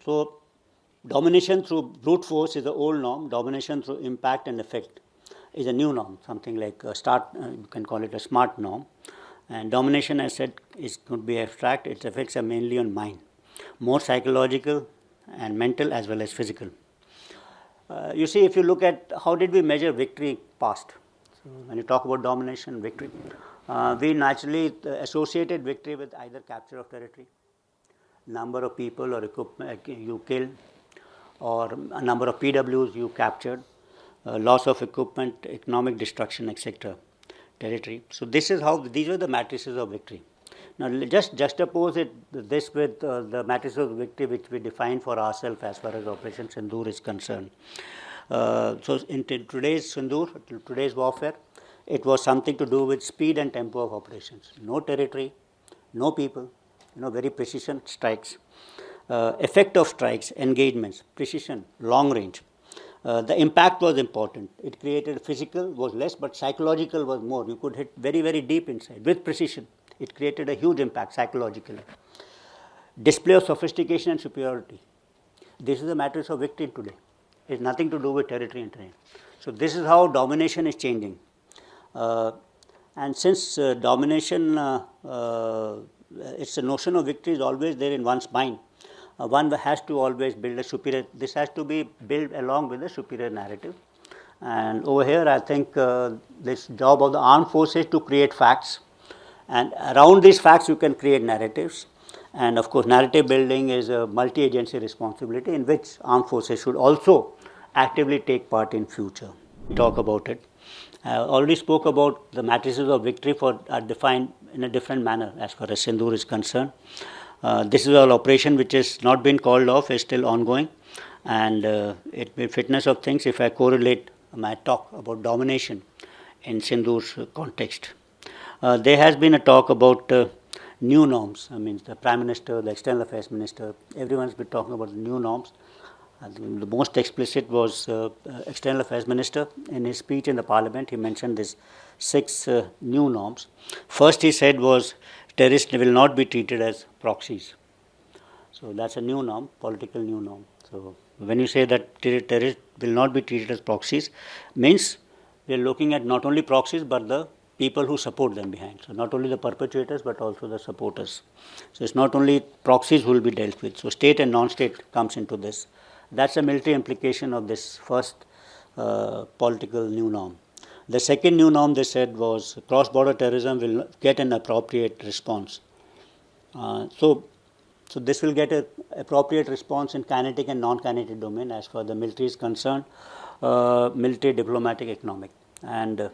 So domination through brute force is the old norm. Domination through impact and effect is a new norm, something like you can call it a smart norm. And domination, as said, could be abstract. Its effects are mainly on mind, more psychological and mental as well as physical. You see, if you look at how did we measure victory past, so when you talk about domination, victory, we naturally associated victory with either capture of territory, number of people or equipment you killed, or a number of PWs you captured, loss of equipment, economic destruction, etc. Territory. So these were the matrices of victory. Now just juxtapose this with the matrices of victory which we define for ourselves as far as Operation Sindoor is concerned. So in today's Sindoor, today's warfare, it was something to do with speed and tempo of operations. No territory, no people, very precision strikes. Effect of strikes, engagements, precision, long range. The impact was important. It created physical was less, but psychological was more. You could hit very, very deep inside with precision. It created a huge impact psychologically. Display of sophistication and superiority. This is the matrix of victory today. It's nothing to do with territory and terrain. So this is how domination is changing. And since domination, it's a notion of victory is always there in one's mind. One has to always build a superior, this has to be built along with a superior narrative. And over here I think this job of the armed forces to create facts, and around these facts you can create narratives. And of course narrative building is a multi-agency responsibility in which armed forces should also actively take part in future. Talk about it. I already spoke about the matrices of victory are defined in a different manner as far as Sindoor is concerned. This is an operation which has not been called off, is still ongoing, and it may fitness of things if I correlate my talk about domination in Sindoor's context. There has been a talk about new norms. I mean, the Prime Minister, the External Affairs Minister, everyone's been talking about the new norms. The most explicit was External Affairs Minister. In his speech in the Parliament, he mentioned these 6 new norms. First he said was terrorists will not be treated as proxies. So that's a new norm, political new norm. So when you say that terrorists will not be treated as proxies, means we are looking at not only proxies but the people who support them behind. So not only the perpetrators but also the supporters. So it's not only proxies who will be dealt with. So state and non-state comes into this. That's a military implication of this first political new norm. The second new norm they said was cross-border terrorism will get an appropriate response. So this will get an appropriate response in kinetic and non-kinetic domain as far as the military is concerned, military, diplomatic, economic. And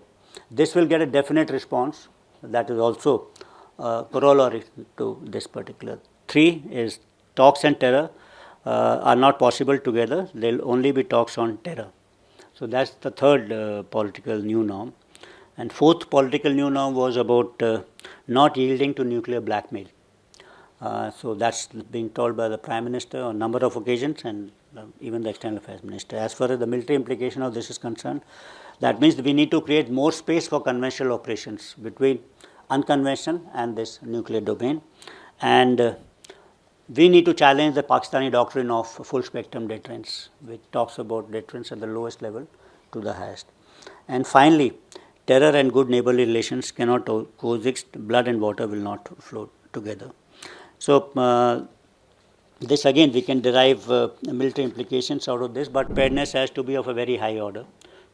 this will get a definite response that is also corollary to this particular. 3 is talks and terror are not possible together. There will only be talks on terror. So that's the third political new norm. And fourth political new norm was about not yielding to nuclear blackmail. So that's being told by the Prime Minister on a number of occasions, and even the External Affairs Minister. As far as the military implication of this is concerned, that means we need to create more space for conventional operations between unconventional and this nuclear domain. And we need to challenge the Pakistani doctrine of full spectrum deterrence, which talks about deterrence at the lowest level to the highest. And finally, terror and good neighborly relations cannot coexist. Blood and water will not flow together. So this again we can derive military implications out of this, but preparedness has to be of a very high order,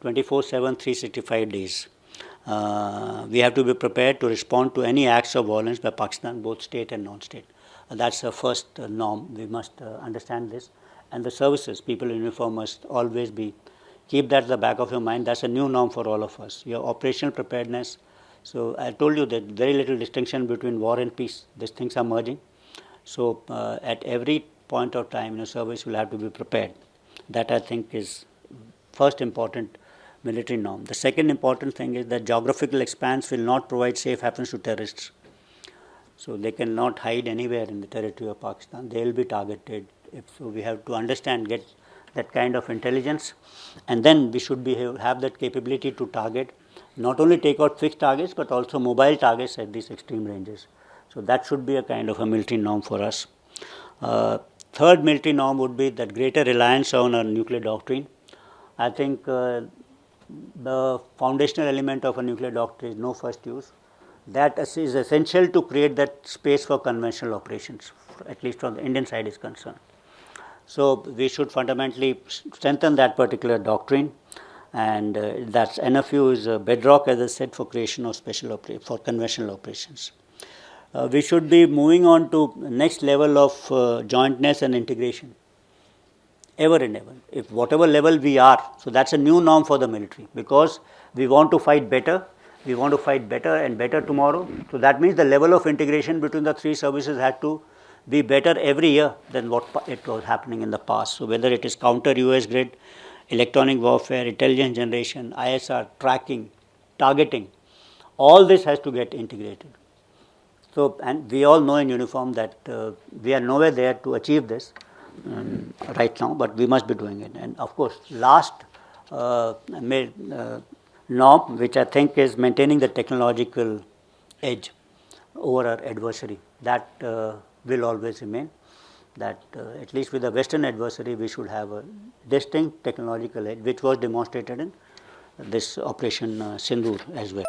24/7, 365 days. We have to be prepared to respond to any acts of violence by Pakistan, both state and non-state. That's the first norm. We must understand this. And the services, people in uniform must always keep that at the back of your mind. That's a new norm for all of us. Your operational preparedness. So I told you that very little distinction between war and peace. These things are merging. So at every point of time, your service will have to be prepared. That I think is first important military norm. The second important thing is that geographical expanse will not provide safe havens to terrorists. So they cannot hide anywhere in the territory of Pakistan. They will be targeted. So we have to understand, get that kind of intelligence, and then we should have that capability to target, not only take out fixed targets but also mobile targets at these extreme ranges. So that should be a kind of a military norm for us. third military norm would be that greater reliance on a nuclear doctrine. I think the foundational element of a nuclear doctrine is no first use. That is essential to create that space for conventional operations, at least from the Indian side is concerned. So we should fundamentally strengthen that particular doctrine, and that's NFU is a bedrock, as I said, for creation of for conventional operations. We should be moving on to next level of jointness and integration, ever and ever. If whatever level we are, so that's a new norm for the military, because we want to fight better. We want to fight better and better tomorrow. So that means the level of integration between the three services had to be better every year than what it was happening in the past. So whether it is counter US grid, electronic warfare, intelligence generation, ISR, tracking, targeting, all this has to get integrated. So, and we all know in uniform that we are nowhere there to achieve this right now, but we must be doing it. And of course, last norm, which I think is maintaining the technological edge over our adversary, that will always remain. That at least with the Western adversary, we should have a distinct technological edge, which was demonstrated in this Operation Sindoor as well.